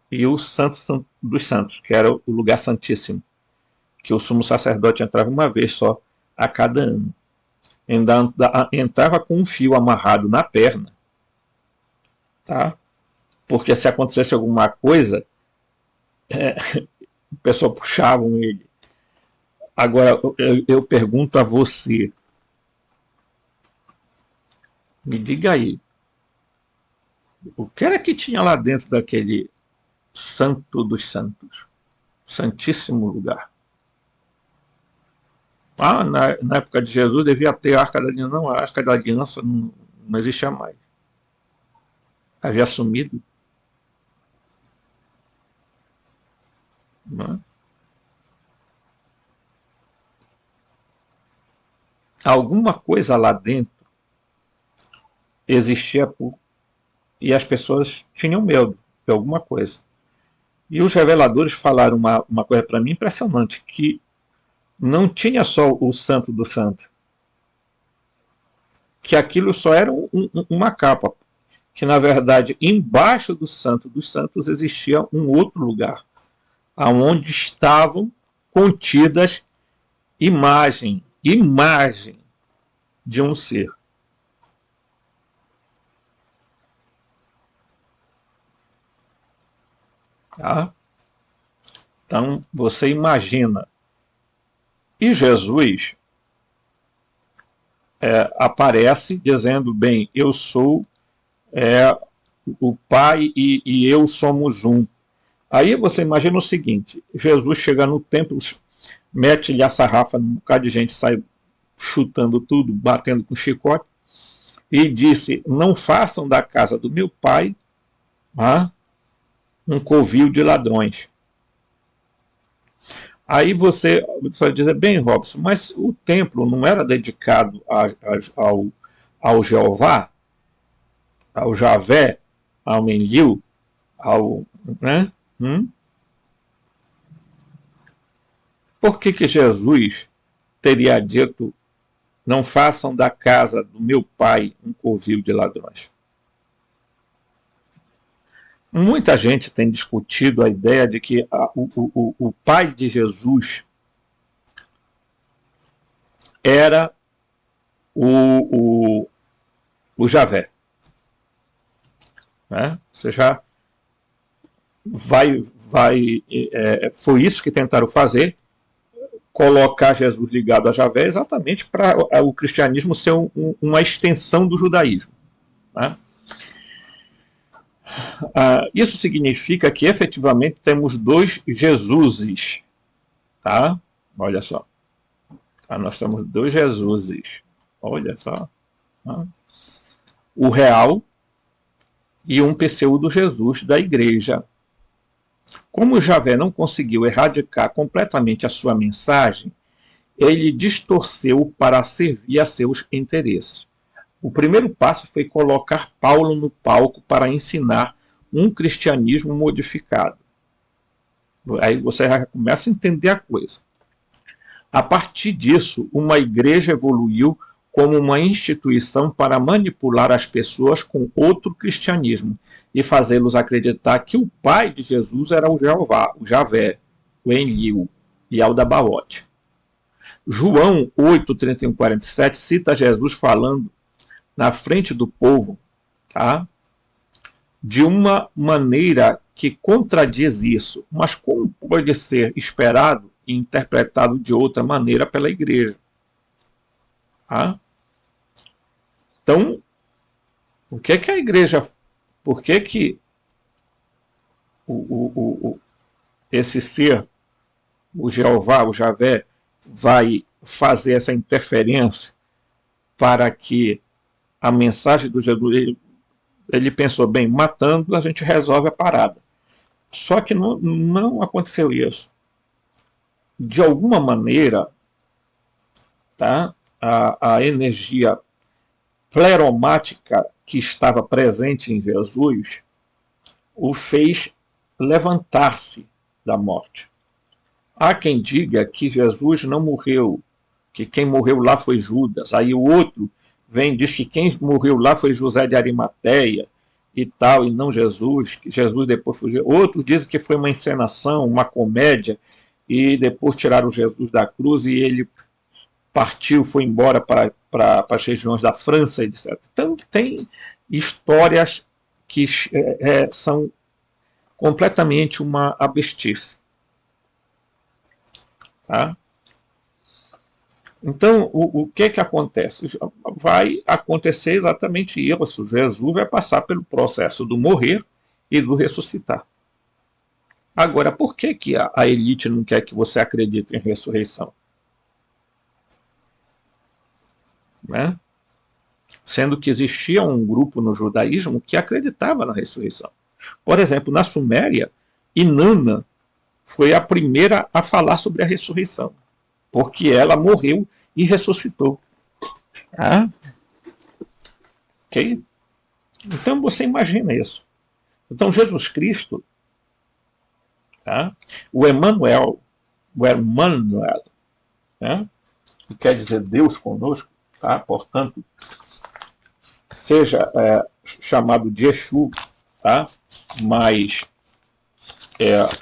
e o Santo dos Santos, que era o lugar santíssimo, que o sumo sacerdote entrava uma vez só a cada ano. Entrava com um fio amarrado na perna, tá? Porque se acontecesse alguma coisa, o pessoal puxavam ele. Agora, eu pergunto a você, me diga aí, o que era que tinha lá dentro daquele Santo dos Santos? Santíssimo lugar. Na época de Jesus devia ter a Arca da Aliança. Não, a Arca da Aliança não existia mais. Havia sumido. Não é? alguma coisa lá dentro existia e as pessoas tinham medo de alguma coisa. E os reveladores falaram uma coisa para mim impressionante, que não tinha só o santo do santo, que aquilo só era uma capa, que na verdade embaixo do santo dos santos existia um outro lugar, aonde estavam contidas imagem de um ser. Tá? Então você imagina. E Jesus aparece dizendo, bem, eu sou o Pai e eu somos um. Aí você imagina o seguinte, Jesus chega no templo, mete-lhe a sarrafa, um bocado de gente sai chutando tudo, batendo com chicote, e disse, não façam da casa do meu pai um covil de ladrões. Aí você vai dizer, bem, Robson, mas o templo não era dedicado ao Jeová, ao Javé, ao Enlil, ao... Né? Por que Jesus teria dito, não façam da casa do meu pai um covil de ladrões? Muita gente tem discutido a ideia de que o pai de Jesus era o Javé. Né? Você já foi isso que tentaram fazer, colocar Jesus ligado a Javé, exatamente para o cristianismo ser uma extensão do judaísmo. Né? Isso significa que efetivamente temos dois Jesuses. Tá? Olha só. Nós temos dois Jesuses. Olha só. Tá? O real e um pseudo Jesus da igreja. Como Javé não conseguiu erradicar completamente a sua mensagem, ele distorceu para servir a seus interesses. O primeiro passo foi colocar Paulo no palco para ensinar um cristianismo modificado. Aí você já começa a entender a coisa. A partir disso, uma igreja evoluiu como uma instituição para manipular as pessoas com outro cristianismo e fazê-los acreditar que o pai de Jesus era o Jeová, o Javé, o Enlil e Aldabaote. João 8, 31, 47 cita Jesus falando na frente do povo, tá? De uma maneira que contradiz isso. Mas como pode ser esperado e interpretado de outra maneira pela igreja? Tá? Então, por que a igreja, por que esse ser, o Jeová, o Javé, vai fazer essa interferência para que a mensagem do Jesus, ele pensou, bem, matando a gente resolve a parada. Só que não aconteceu isso. De alguma maneira, tá, a energia pleromática que estava presente em Jesus o fez levantar-se da morte. Há quem diga que Jesus não morreu, que quem morreu lá foi Judas. Aí o outro vem e diz que quem morreu lá foi José de Arimateia e tal, e não Jesus, que Jesus depois fugiu. Outros dizem que foi uma encenação, uma comédia, e depois tiraram Jesus da cruz e ele partiu, foi embora para as regiões da França, etc. Então tem histórias que são completamente uma abestice. Tá? Então, o que acontece? Vai acontecer exatamente isso. Jesus vai passar pelo processo do morrer e do ressuscitar. Agora, por que a elite não quer que você acredite em ressurreição? Né? Sendo que existia um grupo no judaísmo que acreditava na ressurreição. Por exemplo, na Suméria, Inanna foi a primeira a falar sobre a ressurreição, porque ela morreu e ressuscitou. Tá? Ok? Então você imagina isso. Então Jesus Cristo, tá? o Emmanuel, né? que quer dizer Deus conosco, tá? Portanto, seja chamado de Exu, tá? Mas,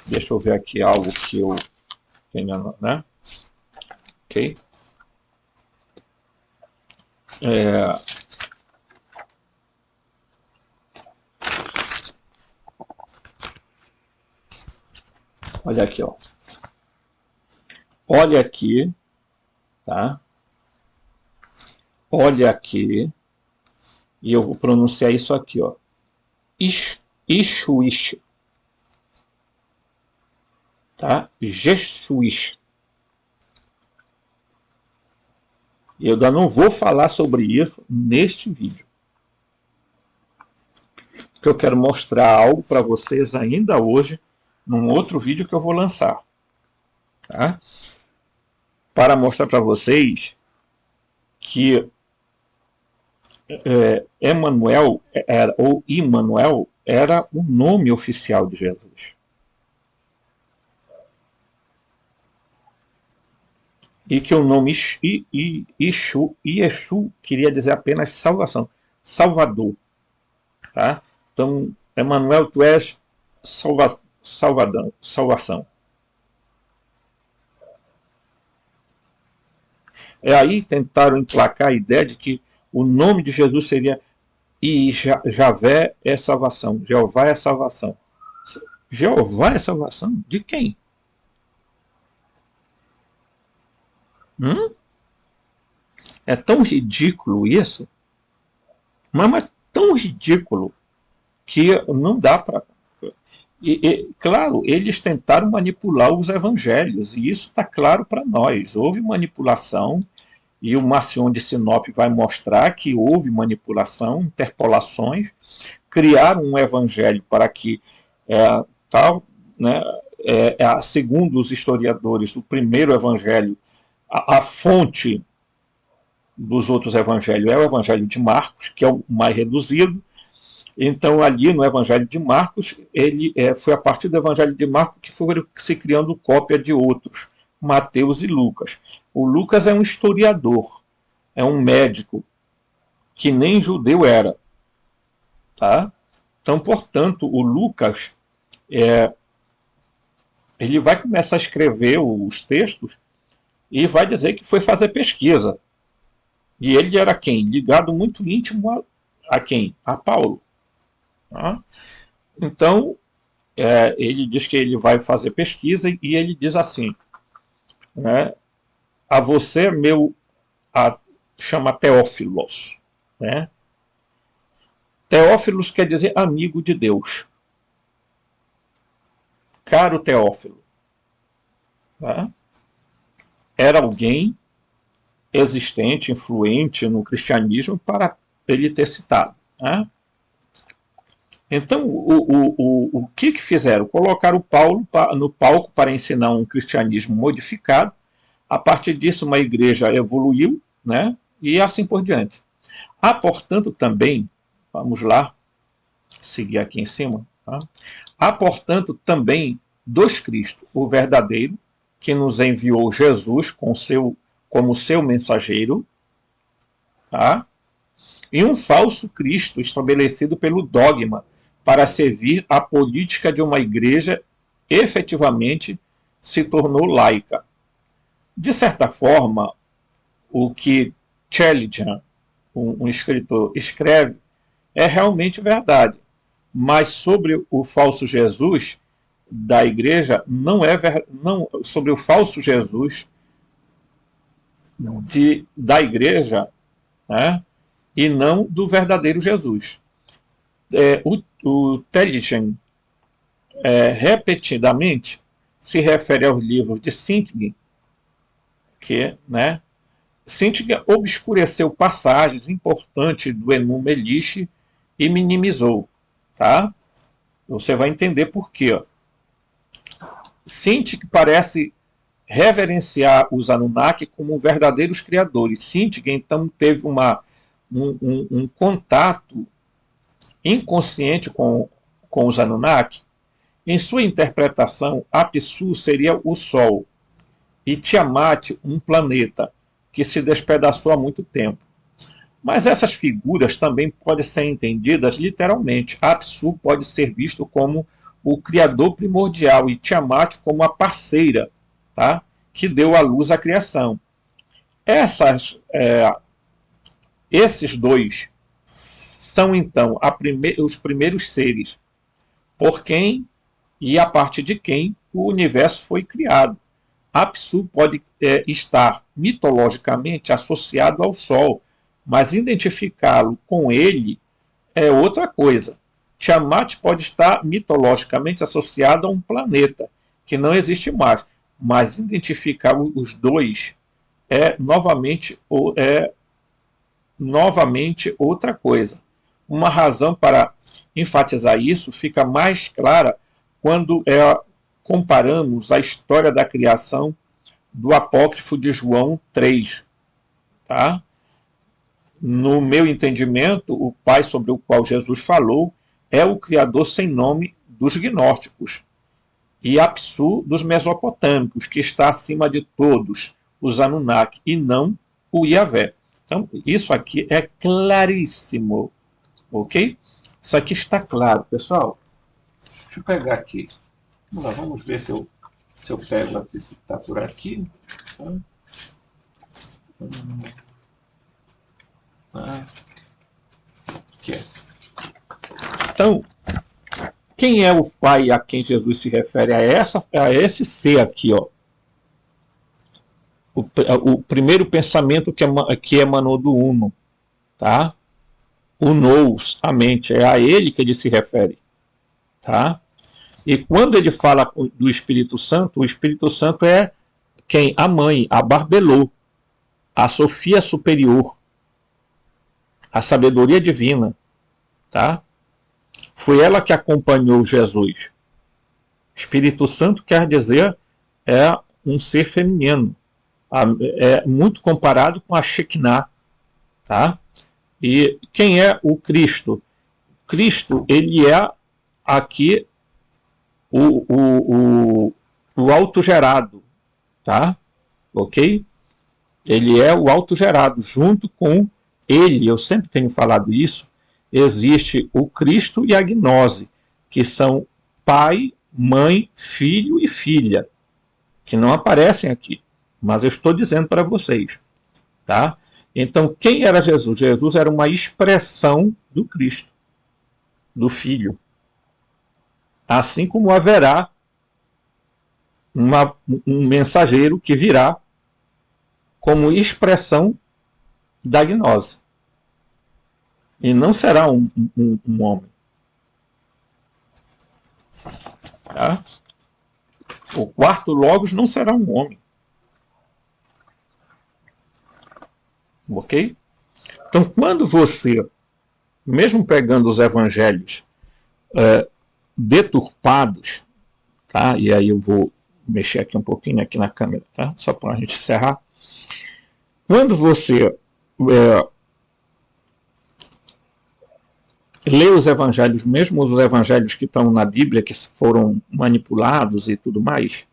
deixa eu ver aqui algo que eu tenho, né? Ok? Olha aqui, ó. Olha aqui, tá? Olha aqui, e eu vou pronunciar isso aqui, ó. Ishuish, tá? Jeshuish. Eu ainda não vou falar sobre isso neste vídeo. Porque eu quero mostrar algo para vocês ainda hoje, num outro vídeo que eu vou lançar. Tá? Para mostrar para vocês que Emmanuel, ou Immanuel, era o nome oficial de Jesus. E que o nome Yeshu queria dizer apenas salvação, Salvador. Tá? Então, Emmanuel, tu és salvação. Aí tentaram emplacar a ideia de que o nome de Jesus seria Javé é salvação, Jeová é salvação. Jeová é salvação? De quem? É tão ridículo isso, mas tão ridículo que não dá para. Claro, eles tentaram manipular os evangelhos, e isso está claro para nós. Houve manipulação, e o Marcion de Sinop vai mostrar que houve manipulação, interpolações, criaram um evangelho para que tal, né, segundo os historiadores, o primeiro evangelho, a fonte dos outros evangelhos é o evangelho de Marcos, que é o mais reduzido. Então, ali no Evangelho de Marcos, foi a partir do Evangelho de Marcos que foi se criando cópia de outros, Mateus e Lucas. O Lucas é um historiador, é um médico, que nem judeu era. Tá? Então, portanto, o Lucas, ele vai começar a escrever os textos e vai dizer que foi fazer pesquisa. E ele era quem? Ligado muito íntimo a quem? A Paulo. Tá? Então, ele diz que ele vai fazer pesquisa e ele diz assim, né, a você, chama Teófilos. Né? Teófilos quer dizer amigo de Deus. Caro Teófilo. Né? Era alguém existente, influente no cristianismo para ele ter citado. Né? Então, o que fizeram? Colocaram Paulo no palco para ensinar um cristianismo modificado. A partir disso, uma igreja evoluiu, né? E assim por diante. Há, portanto, também, vamos lá, seguir aqui em cima, tá? Há, portanto, também dois Cristos, o verdadeiro, que nos enviou Jesus como seu mensageiro, tá? E um falso Cristo estabelecido pelo dogma para servir a política de uma igreja efetivamente se tornou laica. De certa forma, o que Challinger, um escritor, escreve é realmente verdade, mas sobre o falso Jesus da igreja não é não, sobre o falso Jesus da igreja, né, e não do verdadeiro Jesus. O Telligen repetidamente se refere aos livros de Sintgin, que, né, Sintgin obscureceu passagens importantes do Enuma Elish e minimizou. Tá? Você vai entender por quê. Sintgin parece reverenciar os Anunnaki como verdadeiros criadores. Sintge, então, teve um contato inconsciente com os Anunnaki. Em sua interpretação, Apsu seria o Sol e Tiamat um planeta que se despedaçou há muito tempo. Mas essas figuras também podem ser entendidas literalmente. Apsu pode ser visto como o criador primordial e Tiamat como a parceira, tá? Que deu à luz à criação. Esses dois são então os primeiros seres por quem e a partir de quem o universo foi criado. Apsu pode estar mitologicamente associado ao Sol, mas identificá-lo com ele é outra coisa. Tiamat pode estar mitologicamente associado a um planeta que não existe mais, mas identificar os dois é novamente outra coisa. Uma razão para enfatizar isso fica mais clara quando comparamos a história da criação do apócrifo de João 3. Tá? No meu entendimento, o Pai sobre o qual Jesus falou é o Criador sem nome dos gnósticos e Apsu dos mesopotâmicos, que está acima de todos os Anunnaki, e não o Yahvé. Então, isso aqui é claríssimo, ok? Isso aqui está claro, pessoal. Deixa eu pegar aqui. Vamos ver se eu pego aqui, se está por aqui. Aqui. Então, quem é o Pai a quem Jesus se refere? A esse ser aqui, ó. O primeiro pensamento que emanou do Uno, tá? O Nous, a mente, é a ele que ele se refere, tá? E quando ele fala do Espírito Santo, o Espírito Santo é quem? A mãe, a Barbelô, a Sofia Superior, a sabedoria divina, tá? Foi ela que acompanhou Jesus. Espírito Santo quer dizer é um ser feminino, é muito comparado com a Shekinah, tá? E quem é o Cristo? Cristo, ele é aqui o autogerado, tá? Ok? Ele é o autogerado, junto com ele, eu sempre tenho falado isso, existe o Cristo e a gnose, que são pai, mãe, filho e filha, que não aparecem aqui, mas eu estou dizendo para vocês, tá? Então, quem era Jesus? Jesus era uma expressão do Cristo, do Filho. Assim como haverá um mensageiro que virá como expressão da gnose. E não será um homem. Tá? O quarto Logos não será um homem. Ok? Então, quando você, mesmo pegando os evangelhos deturpados, tá? E aí eu vou mexer aqui um pouquinho aqui na câmera, tá? Só para a gente encerrar. Quando você lê os evangelhos, mesmo os evangelhos que estão na Bíblia, que foram manipulados e tudo mais,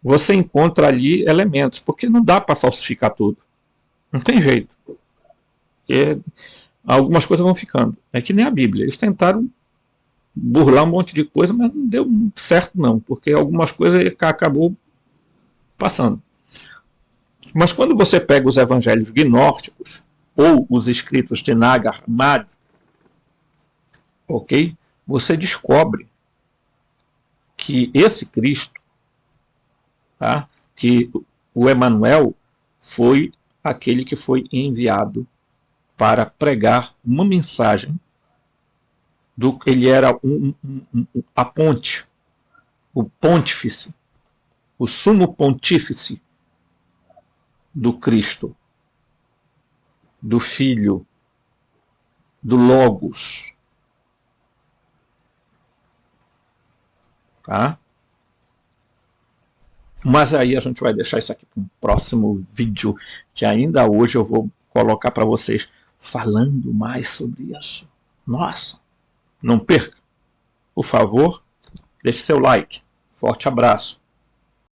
você encontra ali elementos, porque não dá para falsificar tudo. Não tem jeito. Algumas coisas vão ficando. É que nem a Bíblia. Eles tentaram burlar um monte de coisa, mas não deu certo não, porque algumas coisas acabou passando. Mas quando você pega os evangelhos gnósticos ou os escritos de Nag Hammadi, ok? Você descobre que esse Cristo, tá? Que o Emanuel foi aquele que foi enviado para pregar uma mensagem ele era a ponte, o pontífice, o sumo pontífice do Cristo, do Filho, do Logos. Tá? Mas aí a gente vai deixar isso aqui para um próximo vídeo, que ainda hoje eu vou colocar para vocês falando mais sobre isso. Nossa, não perca. Por favor, deixe seu like. Forte abraço.